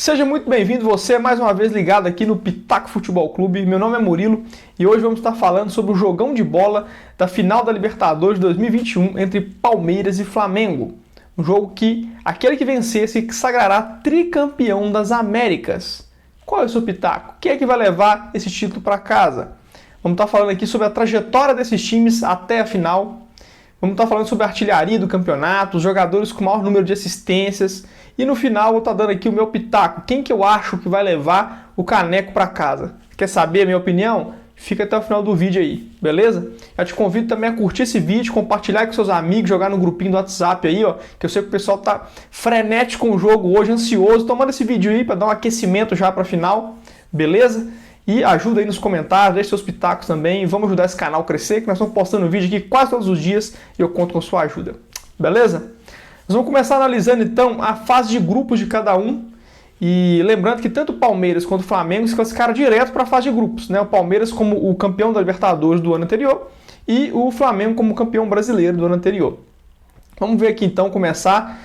Seja muito bem-vindo, você mais uma vez ligado aqui no Pitaco Futebol Clube. Meu nome é Murilo e hoje vamos estar falando sobre o jogão de bola da final da Libertadores 2021 entre Palmeiras e Flamengo. Um jogo que aquele que vencesse se sagrará tricampeão das Américas. Qual é o seu pitaco? Quem é que vai levar esse título para casa? Vamos estar falando aqui sobre a trajetória desses times até a final. Vamos estar falando sobre a artilharia do campeonato, os jogadores com o maior número de assistências. E no final eu vou estar dando aqui o meu pitaco. Quem que eu acho que vai levar o caneco para casa? Quer saber a minha opinião? Fica até o final do vídeo aí, beleza? Eu te convido também a curtir esse vídeo, compartilhar com seus amigos, jogar no grupinho do WhatsApp aí, ó. Que eu sei que o pessoal tá frenético com o jogo hoje, ansioso. Tomando esse vídeo aí para dar um aquecimento já para a final, beleza? E ajuda aí nos comentários, deixe seus pitacos também. Vamos ajudar esse canal a crescer, que nós estamos postando vídeo aqui quase todos os dias e eu conto com a sua ajuda. Beleza? Nós vamos começar analisando então a fase de grupos de cada um. E lembrando que tanto o Palmeiras quanto o Flamengo se classificaram direto para a fase de grupos, né? O Palmeiras como o campeão da Libertadores do ano anterior e o Flamengo como campeão brasileiro do ano anterior. Vamos ver aqui então, começar.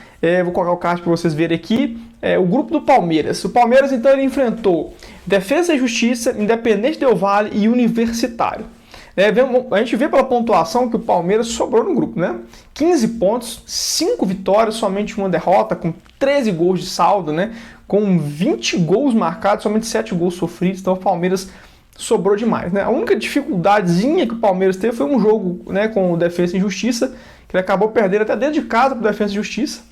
Vou colocar o card para vocês verem aqui. O grupo do Palmeiras. O Palmeiras então ele enfrentou Defensa e Justiça, Independente Del Valle e Universitário. A gente vê pela pontuação que o Palmeiras sobrou no grupo, né? 15 pontos, 5 vitórias, somente uma derrota, com 13 gols de saldo, né? Com 20 gols marcados, somente 7 gols sofridos, então o Palmeiras sobrou demais, né? A única dificuldadezinha que o Palmeiras teve foi um jogo, né, com o Defensa e Justiça, que ele acabou perdendo até dentro de casa para o Defensa e Justiça,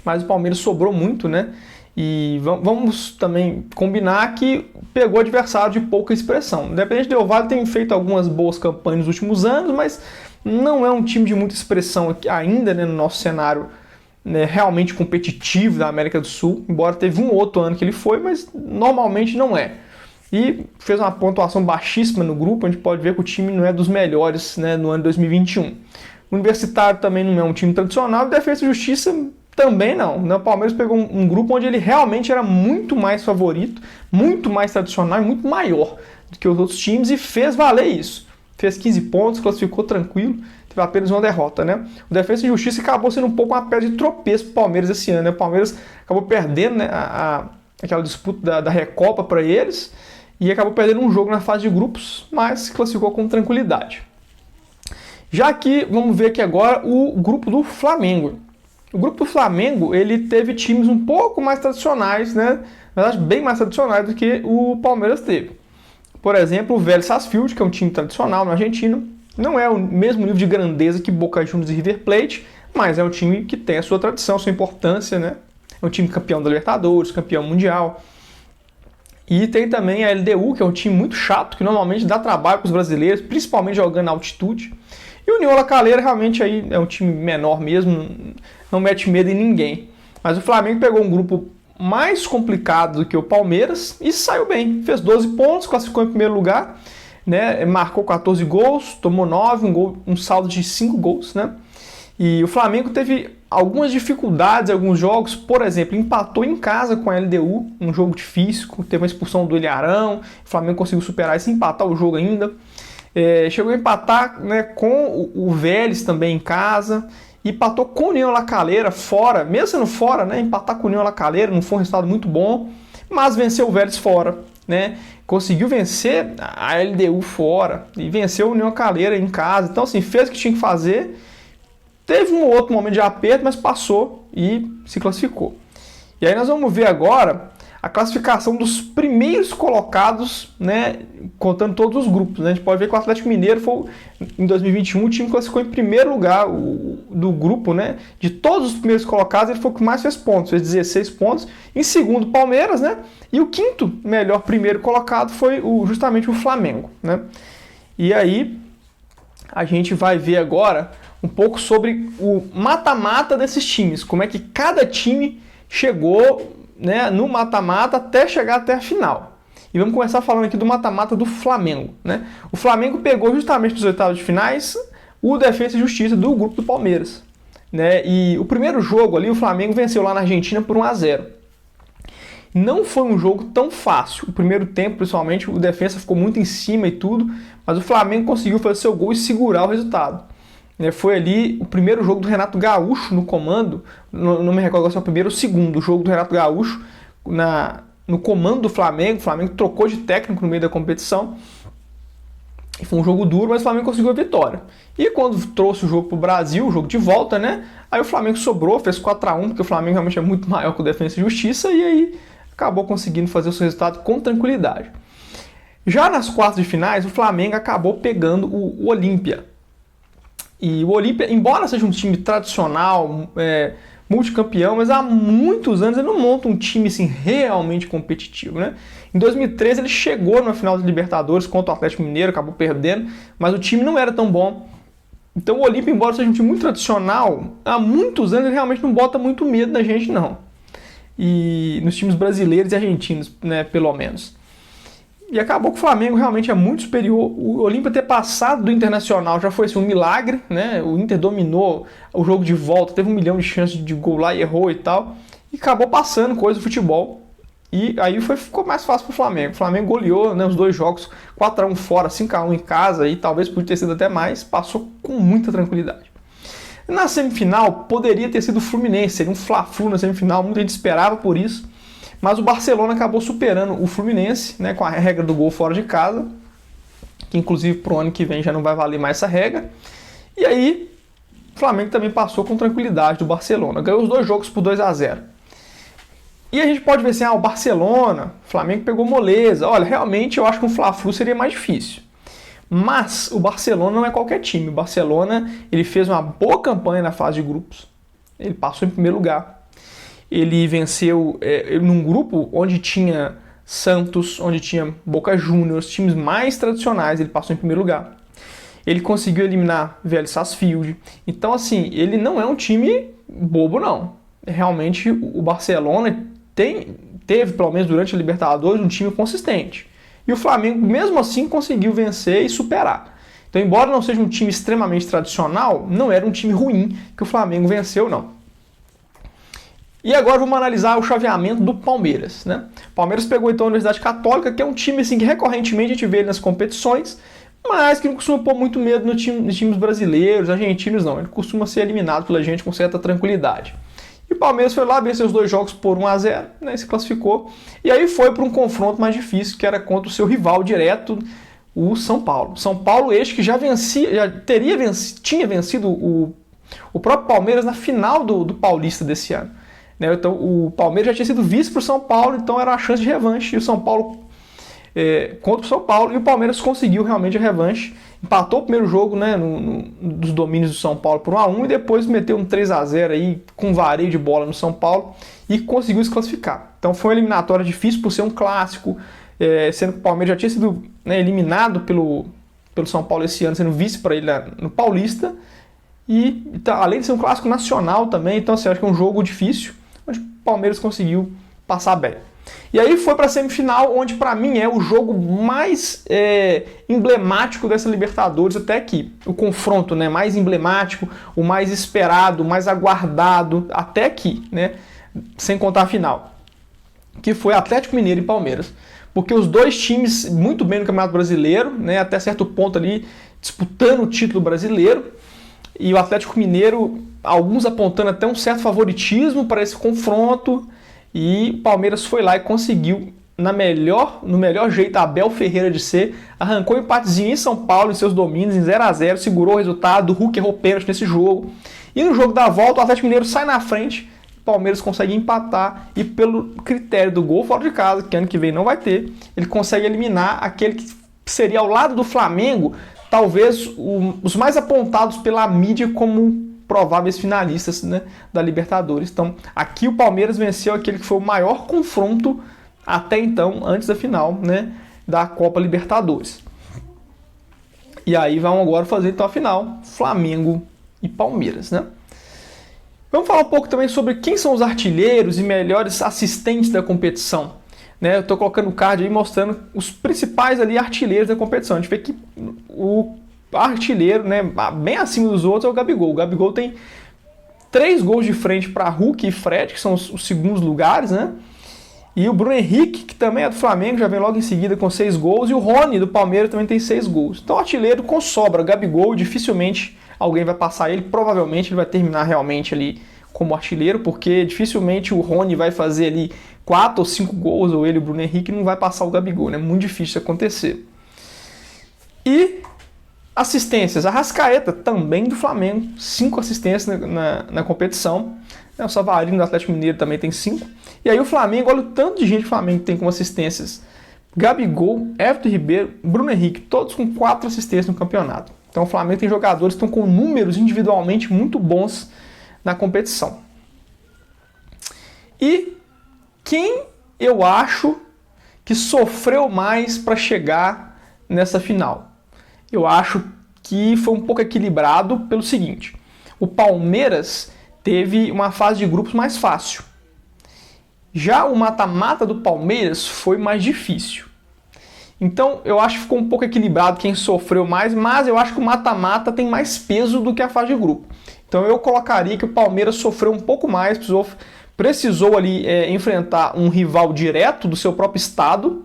mas o Palmeiras sobrou muito, né? E vamos também combinar que pegou adversário de pouca expressão. Independente Del Valle tem feito algumas boas campanhas nos últimos anos, mas não é um time de muita expressão aqui ainda, né, no nosso cenário, né, realmente competitivo da América do Sul, embora teve um outro ano que ele foi, mas normalmente não é. E fez uma pontuação baixíssima no grupo, a gente pode ver que o time não é dos melhores, né, no ano de 2021. O Universitário também não é um time tradicional, e Defensa e Justiça também não. O Palmeiras pegou um grupo onde ele realmente era muito mais favorito, muito mais tradicional e muito maior do que os outros times e fez valer isso. Fez 15 pontos, classificou tranquilo, teve apenas uma derrota, né? O Defensa e Justiça acabou sendo um pouco uma pedra de tropeço para o Palmeiras esse ano, né? O Palmeiras acabou perdendo, né, aquela disputa da Recopa para eles e acabou perdendo um jogo na fase de grupos, mas se classificou com tranquilidade. Já que, vamos ver aqui agora o grupo do Flamengo. O grupo do Flamengo, ele teve times um pouco mais tradicionais, né? Na verdade, bem mais tradicionais do que o Palmeiras teve. Por exemplo, o Vélez Sarsfield, que é um time tradicional na Argentina, não é o mesmo nível de grandeza que Boca Juniors e River Plate, mas é um time que tem a sua tradição, a sua importância, né? É um time campeão da Libertadores, campeão mundial. E tem também a LDU, que é um time muito chato, que normalmente dá trabalho para os brasileiros, principalmente jogando na altitude. E o União La Calera realmente aí é um time menor mesmo, não mete medo em ninguém. Mas o Flamengo pegou um grupo mais complicado do que o Palmeiras e saiu bem. Fez 12 pontos, classificou em primeiro lugar, né? Marcou 14 gols, tomou 9, um saldo de 5 gols, né? E o Flamengo teve algumas dificuldades em alguns jogos, por exemplo, empatou em casa com a LDU, um jogo difícil, teve uma expulsão do Ilharão, o Flamengo conseguiu superar isso e empatar o jogo ainda. Chegou a empatar, né, com o Vélez também em casa, e empatou com o União La Calera fora, mesmo sendo fora, né, empatar com o União La Calera não foi um resultado muito bom, mas venceu o Vélez fora, né, conseguiu vencer a LDU fora, e venceu o União La Calera em casa, então assim, fez o que tinha que fazer, teve um outro momento de aperto, mas passou e se classificou. E aí nós vamos ver agora a classificação dos primeiros colocados, né, contando todos os grupos, né? A gente pode ver que o Atlético Mineiro foi, em 2021, o time que classificou em primeiro lugar do grupo, né? De todos os primeiros colocados, ele foi o que mais fez pontos, fez 16 pontos. Em segundo, Palmeiras, né? E o quinto melhor primeiro colocado foi justamente o Flamengo, né? E aí, a gente vai ver agora um pouco sobre o mata-mata desses times, como é que cada time chegou, né, no mata-mata até chegar até a final. E vamos começar falando aqui do mata-mata do Flamengo, né? O Flamengo pegou justamente nos oitavos de finais o Defensa e Justiça do grupo do Palmeiras, né? E o primeiro jogo ali o Flamengo venceu lá na Argentina por 1-0. Não foi um jogo tão fácil. O primeiro tempo, principalmente, o Defensa ficou muito em cima e tudo, mas o Flamengo conseguiu fazer seu gol e segurar o resultado. Foi ali o primeiro jogo do Renato Gaúcho no comando, não me recordo se é o primeiro ou o segundo jogo do Renato Gaúcho no comando do Flamengo. O Flamengo trocou de técnico no meio da competição. E foi um jogo duro, mas o Flamengo conseguiu a vitória. E quando trouxe o jogo para o Brasil, o jogo de volta, né? Aí o Flamengo sobrou, fez 4-1, porque o Flamengo realmente é muito maior que o Defensa e Justiça, e aí acabou conseguindo fazer o seu resultado com tranquilidade. Já nas quartas de finais, o Flamengo acabou pegando o Olímpia. E o Olímpia, embora seja um time tradicional, multicampeão, mas há muitos anos ele não monta um time assim, realmente competitivo, né? Em 2013 ele chegou na final da Libertadores contra o Atlético Mineiro, acabou perdendo, mas o time não era tão bom. Então o Olímpia, embora seja um time muito tradicional, há muitos anos ele realmente não bota muito medo na gente, não. E nos times brasileiros e argentinos, né, pelo menos. E acabou que o Flamengo realmente é muito superior. O Olímpia ter passado do Internacional já foi assim, um milagre, né? O Inter dominou o jogo de volta, teve 1 milhão de chances de gol lá e errou e tal. E acabou passando coisa do futebol. E aí ficou mais fácil para o Flamengo. O Flamengo goleou, né, os 2 jogos, 4-1 fora, 5-1 em casa, e talvez podia ter sido até mais, passou com muita tranquilidade. Na semifinal, poderia ter sido o Fluminense, seria um Fla-Flu na semifinal, muita gente esperava por isso. Mas o Barcelona acabou superando o Fluminense, né, com a regra do gol fora de casa, que inclusive pro ano que vem já não vai valer mais essa regra. E aí, o Flamengo também passou com tranquilidade do Barcelona. Ganhou os 2 jogos por 2-0. E a gente pode ver assim, o Barcelona, o Flamengo pegou moleza. Olha, realmente eu acho que um Fla-Flu seria mais difícil. Mas o Barcelona não é qualquer time. O Barcelona, ele fez uma boa campanha na fase de grupos. Ele passou em primeiro lugar. Ele venceu num grupo onde tinha Santos, onde tinha Boca Juniors, times mais tradicionais, ele passou em primeiro lugar. Ele conseguiu eliminar Vélez Sarsfield. Então, assim, ele não é um time bobo, não. Realmente, o Barcelona teve, pelo menos durante a Libertadores, um time consistente. E o Flamengo, mesmo assim, conseguiu vencer e superar. Então, embora não seja um time extremamente tradicional, não era um time ruim que o Flamengo venceu, não. E agora vamos analisar o chaveamento do Palmeiras, né? O Palmeiras pegou então a Universidade Católica, que é um time assim, que recorrentemente a gente vê ele nas competições, mas que não costuma pôr muito medo nos times brasileiros, argentinos não. Ele costuma ser eliminado pela gente com certa tranquilidade. E o Palmeiras foi lá, venceu os 2 jogos por 1-0, né, se classificou. E aí foi para um confronto mais difícil, que era contra o seu rival direto, o São Paulo. São Paulo este que tinha vencido o próprio Palmeiras na final do Paulista desse ano. Então o Palmeiras já tinha sido vice para o São Paulo, então era uma chance de revanche. E o São Paulo contra o São Paulo, e o Palmeiras conseguiu realmente a revanche. Empatou o primeiro jogo, né, dos domínios do São Paulo por 1-1 e depois meteu um 3-0 aí com vareio de bola no São Paulo e conseguiu se classificar. Então foi uma eliminatória difícil por ser um clássico, sendo que o Palmeiras já tinha sido, né, eliminado pelo São Paulo esse ano, sendo vice para ele no Paulista. E além de ser um clássico nacional também, então assim, acho que é um jogo difícil, onde o Palmeiras conseguiu passar bem. E aí foi para a semifinal, onde para mim é o jogo mais emblemático dessa Libertadores até aqui. O confronto, né, mais emblemático, o mais esperado, o mais aguardado até aqui, né, sem contar a final, que foi Atlético Mineiro e Palmeiras. Porque os 2 times muito bem no Campeonato Brasileiro, né, até certo ponto ali disputando o título brasileiro, e o Atlético Mineiro, alguns apontando até um certo favoritismo para esse confronto, e o Palmeiras foi lá e conseguiu, no melhor jeito, Abel Ferreira de ser, arrancou um empatezinho em São Paulo, em seus domínios, em 0-0, segurou o resultado, o Hulk errou pênalti nesse jogo, e no jogo da volta o Atlético Mineiro sai na frente, o Palmeiras consegue empatar, e pelo critério do gol fora de casa, que ano que vem não vai ter, ele consegue eliminar aquele que seria ao lado do Flamengo, talvez os mais apontados pela mídia como prováveis finalistas, né, da Libertadores. Então, aqui o Palmeiras venceu aquele que foi o maior confronto até então, antes da final, né, da Copa Libertadores. E aí vamos agora fazer então a final, Flamengo e Palmeiras, né? Vamos falar um pouco também sobre quem são os artilheiros e melhores assistentes da competição. Eu estou colocando o card aí mostrando os principais ali artilheiros da competição. A gente vê que o artilheiro, né, bem acima dos outros é o Gabigol. O Gabigol tem 3 gols de frente para Hulk e Fred, que são os segundos lugares, né? E o Bruno Henrique, que também é do Flamengo, já vem logo em seguida com 6 gols. E o Rony, do Palmeiras, também tem 6 gols. Então, artilheiro com sobra. O Gabigol, dificilmente alguém vai passar ele. Provavelmente ele vai terminar realmente ali como artilheiro, porque dificilmente o Rony vai fazer ali 4 ou 5 gols, ou ele e o Bruno Henrique, não vai passar o Gabigol, né? Muito difícil isso acontecer. E assistências, Arrascaeta, também do Flamengo, 5 assistências na competição. O Savarino do Atlético Mineiro também tem 5. E aí o Flamengo, olha o tanto de gente que o Flamengo tem com assistências. Gabigol, Everton Ribeiro, Bruno Henrique, todos com 4 assistências no campeonato. Então o Flamengo tem jogadores que estão com números individualmente muito bons na competição. E quem eu acho que sofreu mais para chegar nessa final? Eu acho que foi um pouco equilibrado pelo seguinte: o Palmeiras teve uma fase de grupos mais fácil. Já o mata-mata do Palmeiras foi mais difícil. Então eu acho que ficou um pouco equilibrado quem sofreu mais, mas eu acho que o mata-mata tem mais peso do que a fase de grupo. Então eu colocaria que o Palmeiras sofreu um pouco mais, precisou ali enfrentar um rival direto do seu próprio estado,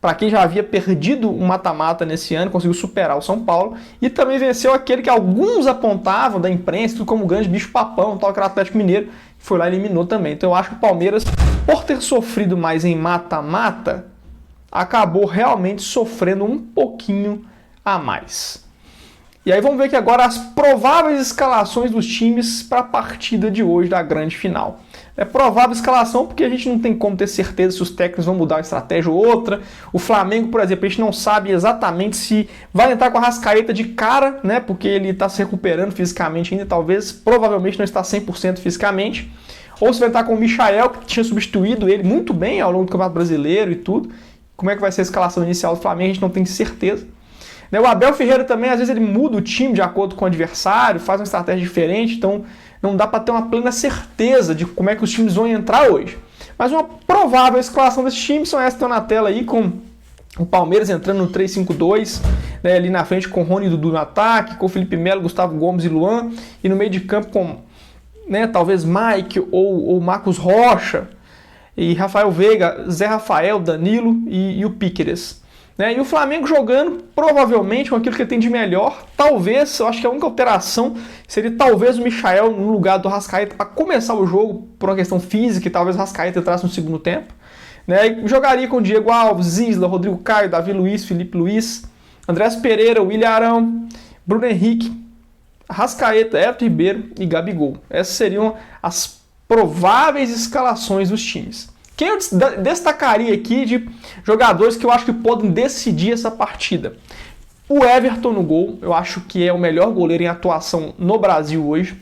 para quem já havia perdido um mata-mata nesse ano, conseguiu superar o São Paulo, e também venceu aquele que alguns apontavam da imprensa tudo como grande bicho-papão, tal que era o Atlético Mineiro, que foi lá e eliminou também. Então eu acho que o Palmeiras, por ter sofrido mais em mata-mata, acabou realmente sofrendo um pouquinho a mais. E aí vamos ver aqui agora as prováveis escalações dos times para a partida de hoje da grande final. É provável escalação porque a gente não tem como ter certeza se os técnicos vão mudar uma estratégia ou outra. O Flamengo, por exemplo, a gente não sabe exatamente se vai entrar com a Arrascaeta de cara, né? Porque ele está se recuperando fisicamente ainda, provavelmente não está 100% fisicamente. Ou se vai entrar com o Michael, que tinha substituído ele muito bem ao longo do Campeonato Brasileiro e tudo. Como é que vai ser a escalação inicial do Flamengo, a gente não tem certeza. O Abel Ferreira também, às vezes ele muda o time de acordo com o adversário, faz uma estratégia diferente, então não dá para ter uma plena certeza de como é que os times vão entrar hoje. Mas uma provável escalação desses times são essas que estão na tela aí, com o Palmeiras entrando no 3-5-2, né, ali na frente com o Rony e Dudu no ataque, com o Felipe Melo, Gustavo Gomes e Luan, e no meio de campo com, né, talvez Mike ou Marcos Rocha, e Rafael Veiga, Zé Rafael, Danilo e o Píqueres. E o Flamengo jogando provavelmente com aquilo que ele tem de melhor. Talvez, eu acho que a única alteração seria talvez o Michael no lugar do Arrascaeta para começar o jogo por uma questão física, e talvez o Arrascaeta entrasse no segundo tempo. E jogaria com Diego Alves, Isla, Rodrigo Caio, Davi Luiz, Felipe Luiz, Andrés Pereira, William Arão, Bruno Henrique, Arrascaeta, Everton Ribeiro e Gabigol. Essas seriam as prováveis escalações dos times. Quem eu destacaria aqui de jogadores que eu acho que podem decidir essa partida? O Everton no gol, eu acho que é o melhor goleiro em atuação no Brasil hoje.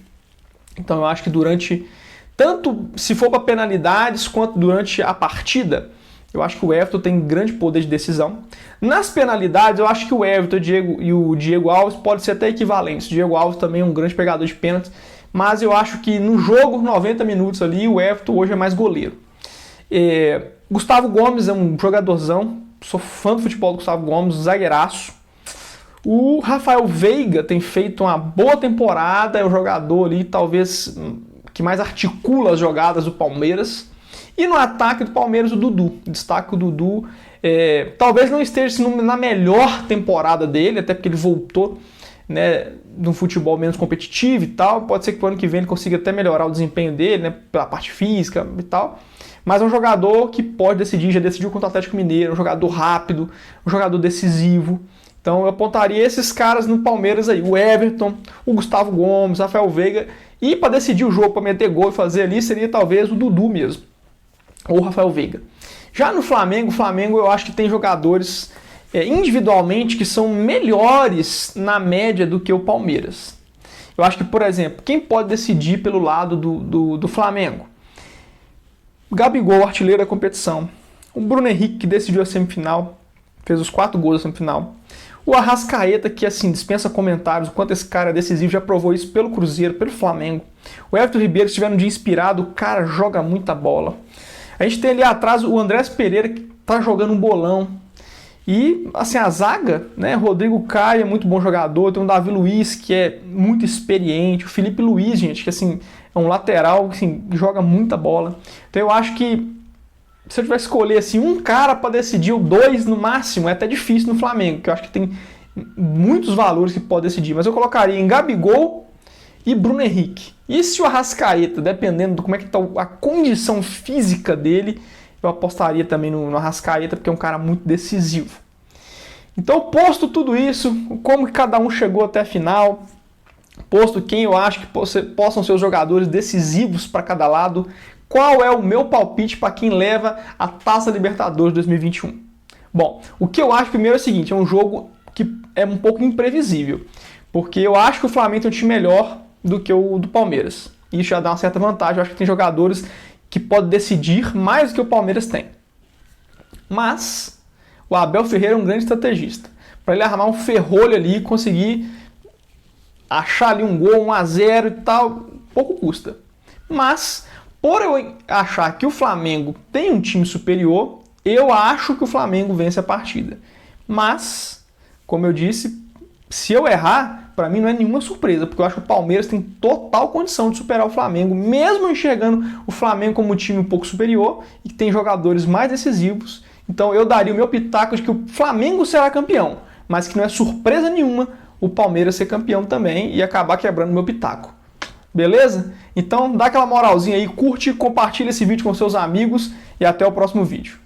Então eu acho que tanto se for para penalidades quanto durante a partida, eu acho que o Everton tem grande poder de decisão. Nas penalidades, eu acho que o Everton e o Diego Alves podem ser até equivalentes. O Diego Alves também é um grande pegador de pênaltis, mas eu acho que no jogo, 90 minutos ali, o Everton hoje é mais goleiro. Gustavo Gomes é um jogadorzão, sou fã do futebol do Gustavo Gomes, zagueiraço. O Rafael Veiga tem feito uma boa temporada, é o jogador ali talvez que mais articula as jogadas do Palmeiras. E no ataque do Palmeiras, o Dudu. Destaque o Dudu, talvez não esteja na melhor temporada dele, até porque ele voltou, né, de um futebol menos competitivo e tal. Pode ser que pro ano que vem ele consiga até melhorar o desempenho dele, né, pela parte física e tal. Mas é um jogador que pode decidir, já decidiu contra o Atlético Mineiro, um jogador rápido, um jogador decisivo. Então eu apontaria esses caras no Palmeiras aí, o Everton, o Gustavo Gomes, Rafael Veiga, e para decidir o jogo, para meter gol e fazer ali, seria talvez o Dudu mesmo, ou o Rafael Veiga. Já no Flamengo, eu acho que tem jogadores individualmente que são melhores na média do que o Palmeiras. Eu acho que, por exemplo, quem pode decidir pelo lado do Flamengo? Gabigol, artilheiro da competição. O Bruno Henrique, que decidiu a semifinal, fez os 4 gols da semifinal. O Arrascaeta, que assim dispensa comentários, o quanto esse cara é decisivo, já provou isso pelo Cruzeiro, pelo Flamengo. O Everton Ribeiro, que estiver no dia inspirado, o cara joga muita bola. A gente tem ali atrás o Andrés Pereira, que tá jogando um bolão. E assim, a zaga, né? Rodrigo Caio é muito bom jogador, tem o Davi Luiz, que é muito experiente, o Felipe Luiz, gente, que assim é um lateral que assim, joga muita bola. Então eu acho que se eu tivesse que escolher assim, um cara para decidir, ou 2 no máximo, é até difícil no Flamengo, que eu acho que tem muitos valores que pode decidir, mas eu colocaria em Gabigol e Bruno Henrique. E se o Arrascaeta, dependendo de como é que está a condição física dele, eu apostaria também no Arrascaeta, porque é um cara muito decisivo. Então, posto tudo isso, como que cada um chegou até a final, posto quem eu acho que possam ser os jogadores decisivos para cada lado, qual é o meu palpite para quem leva a Taça Libertadores 2021? Bom, o que eu acho primeiro é o seguinte, é um jogo que é um pouco imprevisível, porque eu acho que o Flamengo tem um time melhor do que o do Palmeiras. Isso já dá uma certa vantagem, eu acho que tem jogadores que podem decidir mais do que o Palmeiras tem. Mas o Abel Ferreira é um grande estrategista. Para ele armar um ferrolho ali e conseguir achar ali um gol, 1-0 e tal, pouco custa. Mas, por eu achar que o Flamengo tem um time superior, eu acho que o Flamengo vence a partida. Mas, como eu disse, se eu errar, para mim não é nenhuma surpresa, porque eu acho que o Palmeiras tem total condição de superar o Flamengo, mesmo enxergando o Flamengo como um time um pouco superior e que tem jogadores mais decisivos. Então eu daria o meu pitaco de que o Flamengo será campeão, mas que não é surpresa nenhuma o Palmeiras ser campeão também e acabar quebrando o meu pitaco. Beleza? Então dá aquela moralzinha aí, curte, compartilha esse vídeo com seus amigos e até o próximo vídeo.